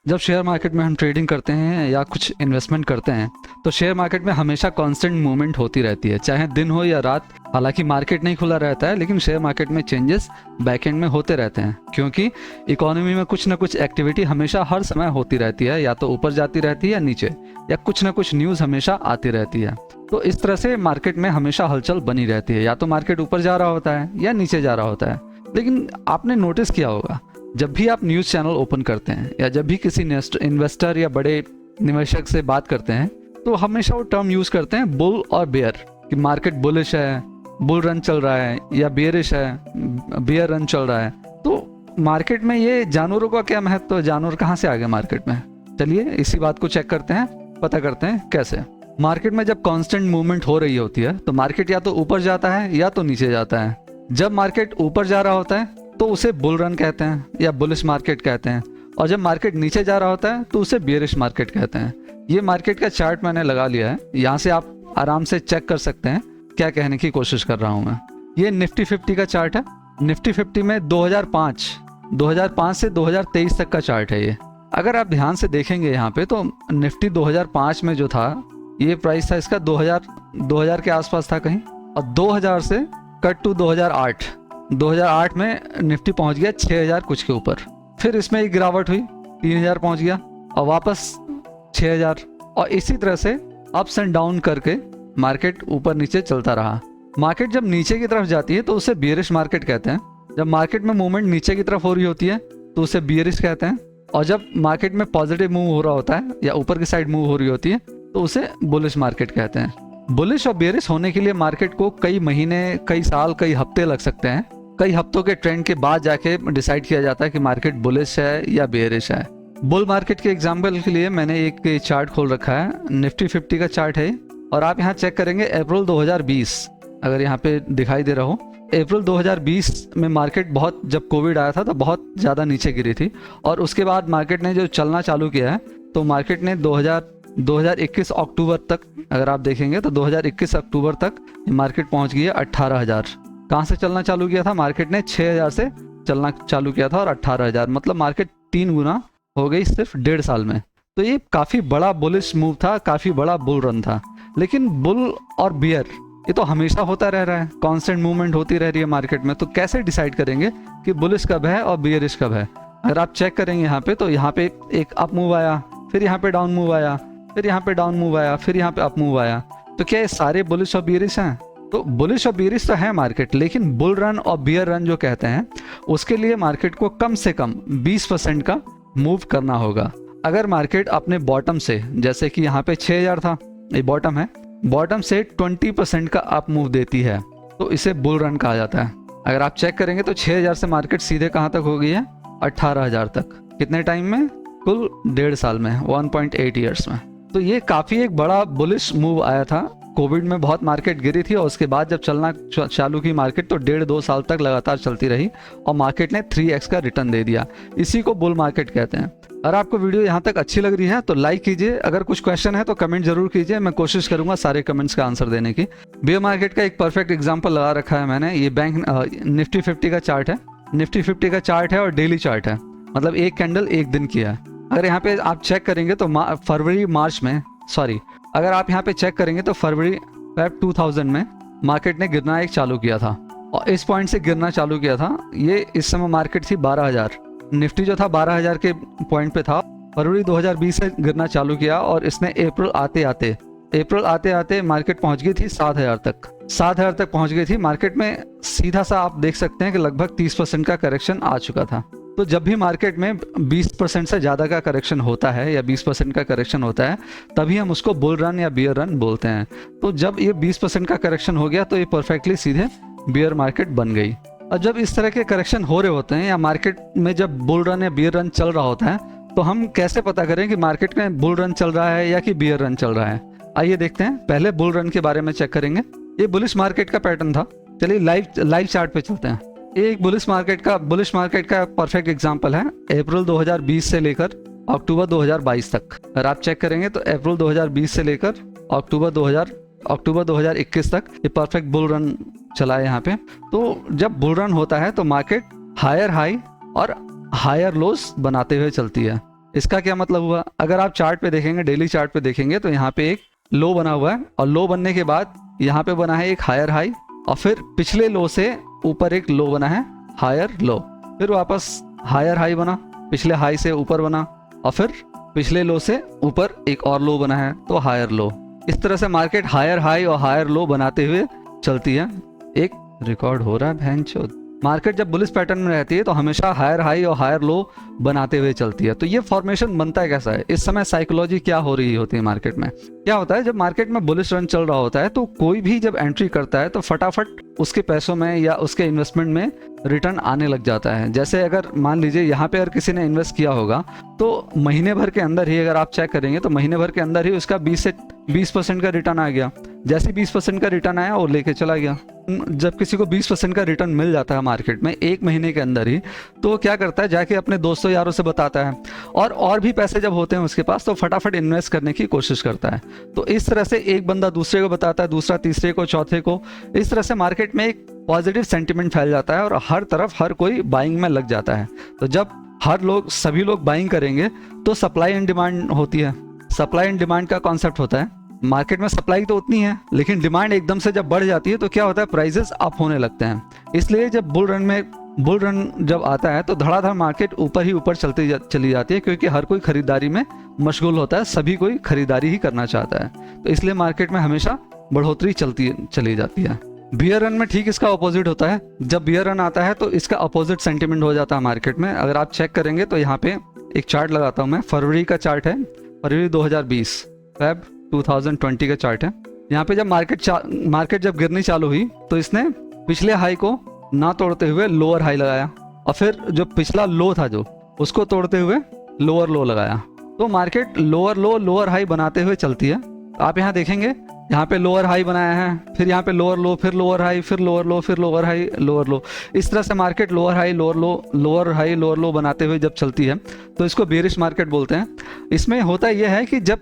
जब share market में हम ट्रेडिंग करते हैं या कुछ इन्वेस्टमेंट करते हैं तो शेयर मार्केट में हमेशा कांस्टेंट मूवमेंट होती रहती है, चाहे दिन हो या रात। हालांकि मार्केट नहीं खुला रहता है, लेकिन शेयर मार्केट में चेंजेस बैकएंड में होते रहते हैं, क्योंकि इकोनॉमी में कुछ ना कुछ एक्टिविटी हमेशा हर समय होती रहती है, या तो ऊपर जाती रहती है या नीचे, या कुछ ना कुछ न्यूज़ हमेशा आती रहती है। तो इस तरह से मार्केट में हमेशा हलचल बनी रहती है, या तो मार्केट ऊपर जा रहा होता है या नीचे जा रहा होता है। लेकिन आपने नोटिस किया होगा, जब भी आप न्यूज़ चैनल ओपन करते हैं या जब भी किसी इन्वेस्टर या बड़े निवेशक से बात करते हैं, तो हमेशा वो टर्म यूज़ करते हैं बुल और बेयर, कि मार्केट बुलिश है, बुल रन चल रहा है, या बेयरिश है, बेयर रन चल रहा है। तो मार्केट में ये जानवरों का क्या महत्व है? जानवर कहाँ से आ गए मार्केट में? चलिए इसी बात को चेक करते हैं, पता करते हैं कैसे। मार्केट में जब कांस्टेंट मूवमेंट हो रही होती है तो मार्केट या तो ऊपर जाता है या तो नीचे जाता है। जब मार्केट ऊपर जा रहा होता है तो उसे बुल रन कहते हैं या बुलिश मार्केट कहते हैं, और जब मार्केट नीचे जा रहा होता है तो उसे बेयरिश मार्केट कहते हैं। ये मार्केट का चार्ट मैंने लगा लिया है, यहाँ से आप आराम से चेक कर सकते हैं क्या कहने की कोशिश कर रहा हूँ मैं। ये निफ्टी 50 का चार्ट है। निफ्टी 50 में 2005 से 2023 तक का चार्ट है ये। अगर आप ध्यान से देखेंगे यहाँ पे तो निफ्टी 2005 में जो था, ये प्राइस था इसका 2000 के आसपास था कहीं, और 2000 से कट टू 2008 में निफ्टी पहुंच गया 6000 कुछ के ऊपर। फिर इसमें एक गिरावट हुई, 3000 पहुंच गया और वापस 6000, और इसी तरह से अप्स एंड डाउन करके मार्केट ऊपर नीचे चलता रहा। मार्केट जब नीचे की तरफ जाती है तो उसे बियरिश मार्केट कहते हैं। जब मार्केट में मूवमेंट नीचे की तरफ हो रही होती है तो उसे बियरिश कहते हैं, और जब मार्केट में पॉजिटिव मूव हो रहा होता है या ऊपर की साइड मूव हो रही होती है तो उसे बुलिश मार्केट कहते हैं। बुलिश और बेयरिश होने के लिए मार्केट को कई महीने, कई साल, कई हफ्ते लग सकते हैं। कई हफ्तों के ट्रेंड के बाद जाके डिसाइड किया जाता है कि मार्केट बुलिश है या बेयरिश है। बुल मार्केट के एग्जांपल के लिए मैंने एक चार्ट खोल रखा है, निफ्टी 50 का चार्ट है, और आप यहाँ चेक करेंगे अप्रैल 2020, अगर यहाँ पे दिखाई दे रहा हो, अप्रैल 2020 में मार्केट बहुत, जब कोविड आया था तो बहुत ज़्यादा नीचे गिरी थी, और उसके बाद मार्केट ने जो चलना चालू किया है तो मार्केट ने 2021 अक्टूबर तक, अगर आप देखेंगे तो 2021 अक्टूबर तक मार्केट पहुंच गई है 18,000। कहाँ से चलना चालू किया था? मार्केट ने 6,000 से चलना चालू किया था, और 18,000, मतलब मार्केट 3 गुना हो गई सिर्फ 1.5 साल में। तो ये काफ़ी बड़ा बुलिश मूव था, काफ़ी बड़ा बुल रन था। लेकिन बुल और बियर ये तो हमेशा होता रह रहा है, कांस्टेंट मूवमेंट होती रह रही है मार्केट में। तो कैसे डिसाइड करेंगे कि बुलिश कब है और बियरिश कब है? अगर आप चेक करेंगे यहाँ पे, तो यहाँ पे एक अप मूव आया, फिर यहाँ पे डाउन मूव आया, फिर यहाँ पे डाउन मूव आया, फिर यहाँ पे अप मूव आया। तो क्या ये सारे बुलिश और बियरिश हैं? तो बुलिश और बियरिश तो है मार्केट, लेकिन बुल रन और बियर रन जो कहते हैं उसके लिए मार्केट को कम से कम 20% का मूव करना होगा। अगर मार्केट अपने बॉटम से, जैसे कि यहाँ पे 6000 था, ये बॉटम है, बॉटम से 20% का अप मूव देती है तो इसे बुल रन कहा जाता है। अगर आप चेक करेंगे तो 6000 से मार्केट सीधे कहाँ तक हो गई है? 18,000 तक। कितने टाइम में? कुल 1.5 साल में, 1.8 ईयर्स में। तो ये काफ़ी एक बड़ा बुलिश मूव आया था। कोविड में बहुत मार्केट गिरी थी, और उसके बाद जब चलना चालू की मार्केट तो 1.5-2 साल तक लगातार चलती रही, और मार्केट ने 3x का रिटर्न दे दिया। इसी को बुल मार्केट कहते हैं। अगर आपको वीडियो यहाँ तक अच्छी लग रही है तो लाइक कीजिए, अगर कुछ क्वेश्चन है तो कमेंट जरूर कीजिए, मैं कोशिश करूंगा सारे कमेंट्स का आंसर देने की। बियर मार्केट का एक परफेक्ट एग्जांपल लगा रखा है मैंने, ये बैंक निफ्टी 50 का चार्ट है। निफ्टी 50 का चार्ट है और डेली चार्ट है, मतलब एक कैंडल एक दिन की है। अगर यहाँ पे आप चेक करेंगे तो अगर आप यहाँ पे चेक करेंगे तो फरवरी 2000 में मार्केट ने गिरना एक चालू किया था, और इस पॉइंट से गिरना चालू किया था। ये इस समय मार्केट थी 12,000, निफ्टी जो था 12,000 के पॉइंट पे था। फरवरी 2020 से गिरना चालू किया, और इसने अप्रैल आते आते मार्केट पहुंच गई थी 7,000 तक। 7,000 तक पहुंच गई थी। मार्केट में सीधा सा आप देख सकते हैं कि लगभग 30% का करेक्शन आ चुका था। तो जब भी मार्केट में 20% से ज़्यादा का करेक्शन होता है या 20% का करेक्शन होता है, तभी हम उसको बुल रन या बियर रन बोलते हैं। तो जब ये 20% का करेक्शन हो गया तो ये परफेक्टली सीधे बियर मार्केट बन गई। और जब इस तरह के करेक्शन हो रहे होते हैं या मार्केट में जब बुल रन या बियर रन चल रहा होता है, तो हम कैसे पता करें कि मार्केट में बुल रन चल रहा है या कि बियर रन चल रहा है? आइए देखते हैं। पहले बुल रन के बारे में चेक करेंगे। ये बुलिश मार्केट का पैटर्न था। चलिए लाइव चार्ट पे चलते हैं। ये एक बुलिश मार्केट का परफेक्ट एग्जांपल है, अप्रैल 2020 से लेकर अक्टूबर 2022 तक। अगर आप चेक करेंगे तो अप्रैल 2020 से लेकर अक्टूबर 2021 तक ये परफेक्ट बुल रन चला है यहाँ पे। तो जब बुल रन होता है तो मार्केट हायर हाई और हायर लोस बनाते हुए चलती है। इसका क्या मतलब हुआ, अगर आप चार्ट पे देखेंगे, डेली चार्ट पे देखेंगे तो यहाँ पे एक लो बना हुआ है और लो बनने के बाद यहाँ पे बना है एक हायर हाई और फिर पिछले लो से ऊपर एक लो बना है हायर लो, फिर वापस हायर हाई बना, पिछले हाई से ऊपर बना और फिर पिछले लो से ऊपर एक और लो बना है तो हायर लो। इस तरह से मार्केट हायर हाई और हायर लो बनाते हुए चलती है। एक रिकॉर्ड हो रहा है भैंचोद। मार्केट जब बुलिश पैटर्न में रहती है तो हमेशा हायर हाई और हायर लो बनाते हुए चलती है। तो ये फॉर्मेशन बनता है कैसा है, इस समय साइकोलॉजी क्या हो रही होती है मार्केट में। क्या होता है, जब मार्केट में बुलिश रन चल रहा होता है तो कोई भी जब एंट्री करता है तो फटाफट उसके पैसों में या उसके इन्वेस्टमेंट में रिटर्न आने लग जाता है। जैसे अगर मान लीजिए यहाँ पे अगर किसी ने इन्वेस्ट किया होगा तो महीने भर के अंदर ही अगर आप चेक करेंगे तो महीने भर के अंदर ही उसका 20% का रिटर्न आ गया। जैसे 20% का रिटर्न आया वो लेके चला गया। जब किसी को 20% का रिटर्न मिल जाता है मार्केट में एक महीने के अंदर ही, तो क्या करता है, जाके अपने दोस्तों यारों से बताता है और भी पैसे जब होते हैं उसके पास तो फटाफट इन्वेस्ट करने की कोशिश करता है। तो इस तरह से एक बंदा दूसरे को बताता है, दूसरा तीसरे को, चौथे को। इस तरह से मार्केट में एक पॉजिटिव सेंटिमेंट फैल जाता है और हर तरफ हर कोई बाइंग में लग जाता है। तो जब सभी लोग बाइंग करेंगे तो सप्लाई एंड डिमांड होती है। सप्लाई एंड डिमांड का कॉन्सेप्ट होता है, मार्केट में सप्लाई तो उतनी है लेकिन डिमांड एकदम से जब बढ़ जाती है तो क्या होता है, प्राइसेस अप होने लगते हैं। इसलिए जब बुल रन जब आता है तो धड़ाधड़ मार्केट ऊपर ही ऊपर चली जाती है, क्योंकि हर कोई खरीदारी में मशगूल होता है, सभी कोई खरीदारी ही करना चाहता है। तो इसलिए मार्केट में हमेशा बढ़ोतरी चली जाती है। बियर रन में ठीक इसका अपोजिट होता है। जब बियर रन आता है तो इसका अपोजिट सेंटिमेंट हो जाता है मार्केट में। अगर आप चेक करेंगे तो यहाँ पे एक चार्ट लगाता हूँ मैं, फरवरी का चार्ट है, फरवरी 2020, फेब 2020 का चार्ट है। यहाँ पे जब मार्केट जब गिरनी चालू हुई तो इसने पिछले हाई को ना तोड़ते हुए लोअर हाई लगाया और फिर जो पिछला लो था जो उसको तोड़ते हुए लोअर लो लगाया। तो मार्केट लोअर हाई बनाते हुए चलती है। आप यहाँ देखेंगे, यहाँ पे लोअर हाई बनाया है, फिर यहाँ पे लोअर लो, फिर लोअर हाई, फिर लोअर लो, फिर लोअर हाई, लोअर लो। इस तरह से मार्केट लोअर हाई लोअर लो, लोअर हाई लोअर लो बनाते हुए जब चलती है तो इसको बेरिश मार्केट बोलते हैं। इसमें होता यह है कि जब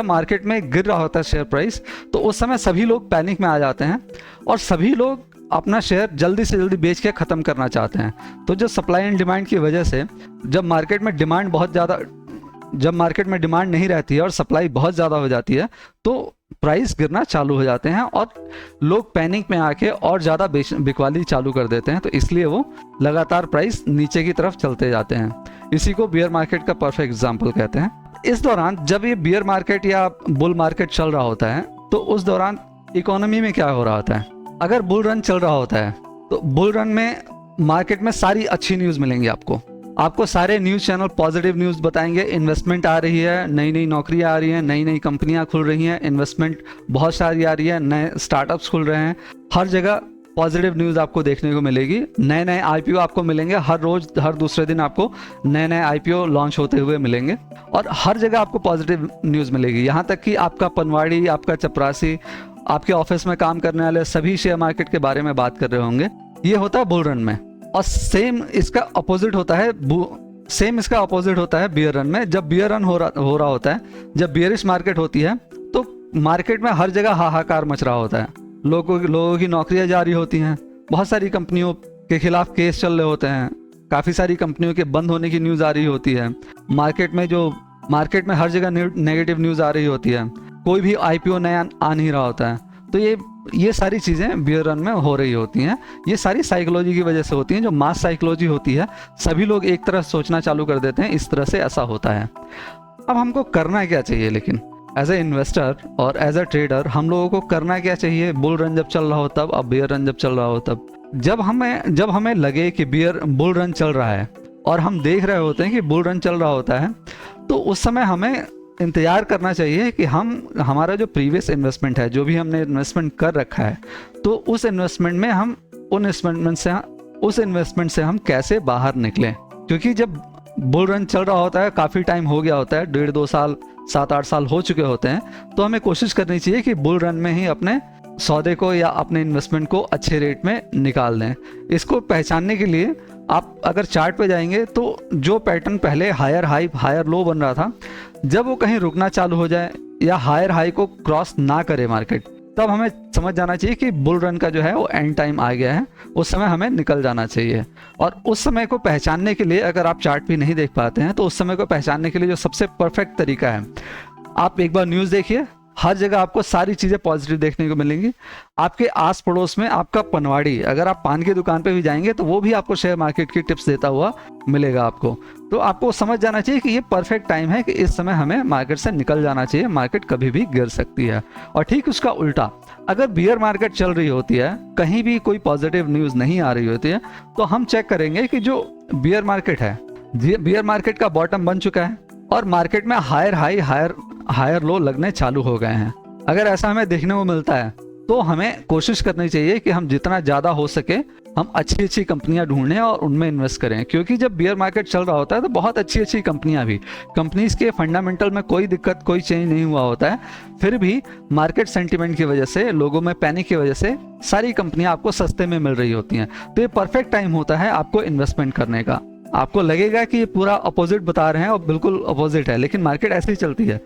मार्केट में गिर रहा होता है शेयर प्राइस तो उस समय सभी लोग पैनिक में आ जाते हैं और सभी लोग अपना शेयर जल्दी से जल्दी बेच के ख़त्म करना चाहते हैं। तो जो सप्लाई एंड डिमांड की वजह से जब मार्केट में डिमांड नहीं रहती है और सप्लाई बहुत ज़्यादा हो जाती है तो प्राइस गिरना चालू हो जाते हैं और लोग पैनिक में आके और ज़्यादा बिकवाली चालू कर देते हैं। तो इसलिए वो लगातार प्राइस नीचे की तरफ चलते जाते हैं। इसी को बियर मार्केट का परफेक्ट एग्जाम्पल कहते हैं। इस दौरान जब ये बियर मार्केट या बुल मार्केट चल रहा होता है तो उस दौरान इकोनॉमी में क्या हो रहा होता है। अगर बुल रन चल रहा होता है तो बुल रन में मार्केट में सारी अच्छी न्यूज़ मिलेंगी आपको सारे न्यूज़ चैनल पॉजिटिव न्यूज़ बताएंगे। इन्वेस्टमेंट आ रही है, नई नई नौकरियां आ रही हैं, नई नई कंपनियां खुल रही हैं, इन्वेस्टमेंट बहुत सारी आ रही है, नए स्टार्टअप्स खुल रहे हैं। हर जगह पॉजिटिव न्यूज़ आपको देखने को मिलेगी। नए नए आईपीओ आपको मिलेंगे, हर रोज हर दूसरे दिन आपको नए नए आईपीओ लॉन्च होते हुए मिलेंगे और हर जगह आपको पॉजिटिव न्यूज़ मिलेगी। यहाँ तक कि आपका पनवाड़ी, आपका चपरासी, आपके ऑफिस में काम करने वाले सभी शेयर मार्केट के बारे में बात कर रहे होंगे। ये होता है बुल रन में। और सेम इसका अपोजिट होता है बियर रन में। जब बियर रन हो रहा होता है, जब बियरिश मार्केट होती है तो मार्केट में हर जगह हाहाकार मच रहा होता है। लोगों की नौकरियां जारी होती हैं, बहुत सारी कंपनियों के खिलाफ केस चल रहे होते हैं, काफ़ी सारी कंपनियों के बंद होने की न्यूज़ आ रही होती है। मार्केट में हर जगह नेगेटिव न्यूज़ आ रही होती है, कोई भी आईपीओ नया आ नहीं रहा होता है। तो ये सारी चीज़ें बियर रन में हो रही होती हैं। ये सारी साइकोलॉजी की वजह से होती हैं, जो मास साइकोलॉजी होती है। सभी लोग एक तरह सोचना चालू कर देते हैं, इस तरह से ऐसा होता है। अब हमको करना क्या चाहिए, लेकिन एज ए इन्वेस्टर और एज ए ट्रेडर हम लोगों को करना क्या चाहिए। बुल रन जब चल रहा हो तब, अब बियर रन जब चल रहा हो तब, जब हमें लगे कि बुल रन चल रहा है और हम देख रहे होते हैं कि बुल रन चल रहा होता है, तो उस समय हमें इंतज़ार करना चाहिए कि हमारा जो प्रीवियस इन्वेस्टमेंट है, जो भी हमने इन्वेस्टमेंट कर रखा है, तो उस इन्वेस्टमेंट से हम कैसे बाहर निकलें। क्योंकि जब बुल रन चल रहा होता है, काफ़ी टाइम हो गया होता है, 1.5-2 साल 7-8 साल हो चुके होते हैं, तो हमें कोशिश करनी चाहिए कि बुल रन में ही अपने सौदे को या अपने इन्वेस्टमेंट को अच्छे रेट में निकाल दें। इसको पहचानने के लिए आप अगर चार्ट पे जाएंगे तो जो पैटर्न पहले हायर हाई हायर लो बन रहा था, जब वो कहीं रुकना चालू हो जाए या हायर हाई को क्रॉस ना करे मार्केट, तब हमें समझ जाना चाहिए कि बुल रन का जो है वो एंड टाइम आ गया है, उस समय हमें निकल जाना चाहिए। और उस समय को पहचानने के लिए अगर आप चार्ट भी नहीं देख पाते हैं तो उस समय को पहचानने के लिए जो सबसे परफेक्ट तरीका है, आप एक बार न्यूज़ देखिए, हर जगह आपको सारी चीज़ें पॉजिटिव देखने को मिलेंगी। आपके आस पड़ोस में आपका पनवाड़ी, अगर आप पान की दुकान पे भी जाएंगे तो वो भी आपको शेयर मार्केट की टिप्स देता हुआ मिलेगा आपको। तो आपको समझ जाना चाहिए कि ये परफेक्ट टाइम है कि इस समय हमें मार्केट से निकल जाना चाहिए, मार्केट कभी भी गिर सकती है। और ठीक उसका उल्टा, अगर बियर मार्केट चल रही होती है, कहीं भी कोई पॉजिटिव न्यूज़ नहीं आ रही होती है, तो हम चेक करेंगे कि जो बियर मार्केट है, बियर मार्केट का बॉटम बन चुका है और मार्केट में हायर हाई हायर लो लगने चालू हो गए हैं। अगर ऐसा हमें देखने को मिलता है तो हमें कोशिश करनी चाहिए कि हम जितना ज़्यादा हो सके हम अच्छी अच्छी कंपनियां ढूंढें और उनमें इन्वेस्ट करें, क्योंकि जब बियर मार्केट चल रहा होता है तो बहुत अच्छी अच्छी कंपनियां भी, कंपनीज के फंडामेंटल में कोई दिक्कत कोई चेंज नहीं हुआ होता है, फिर भी मार्केट सेंटिमेंट की वजह से, लोगों में पैनिक की वजह से सारी कंपनियां आपको सस्ते में मिल रही होती हैं। तो ये परफेक्ट टाइम होता है आपको इन्वेस्टमेंट करने का। आपको लगेगा कि ये पूरा अपोजिट बता रहे हैं और बिल्कुल अपोजिट है, लेकिन मार्केट ऐसे ही चलती है।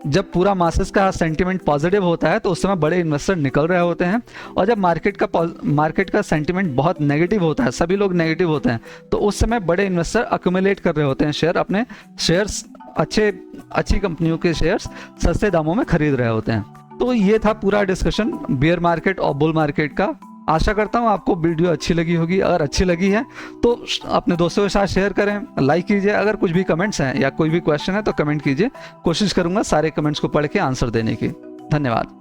जब पूरा मासेस का सेंटिमेंट पॉजिटिव होता है तो उस समय बड़े इन्वेस्टर निकल रहे होते हैं, और जब मार्केट का सेंटिमेंट बहुत नेगेटिव होता है, सभी लोग नेगेटिव होते हैं, तो उस समय बड़े इन्वेस्टर अक्यूमुलेट कर रहे होते हैं शेयर, अपने शेयर्स अच्छी कंपनियों के शेयर्स सस्ते दामों में खरीद रहे होते हैं। तो ये था पूरा डिस्कशन बियर मार्केट और बुल मार्केट का। आशा करता हूँ आपको वीडियो अच्छी लगी होगी। अगर अच्छी लगी है तो अपने दोस्तों के साथ शेयर करें, लाइक कीजिए। अगर कुछ भी कमेंट्स हैं या कोई भी क्वेश्चन है तो कमेंट कीजिए, कोशिश करूंगा सारे कमेंट्स को पढ़ के आंसर देने की। धन्यवाद।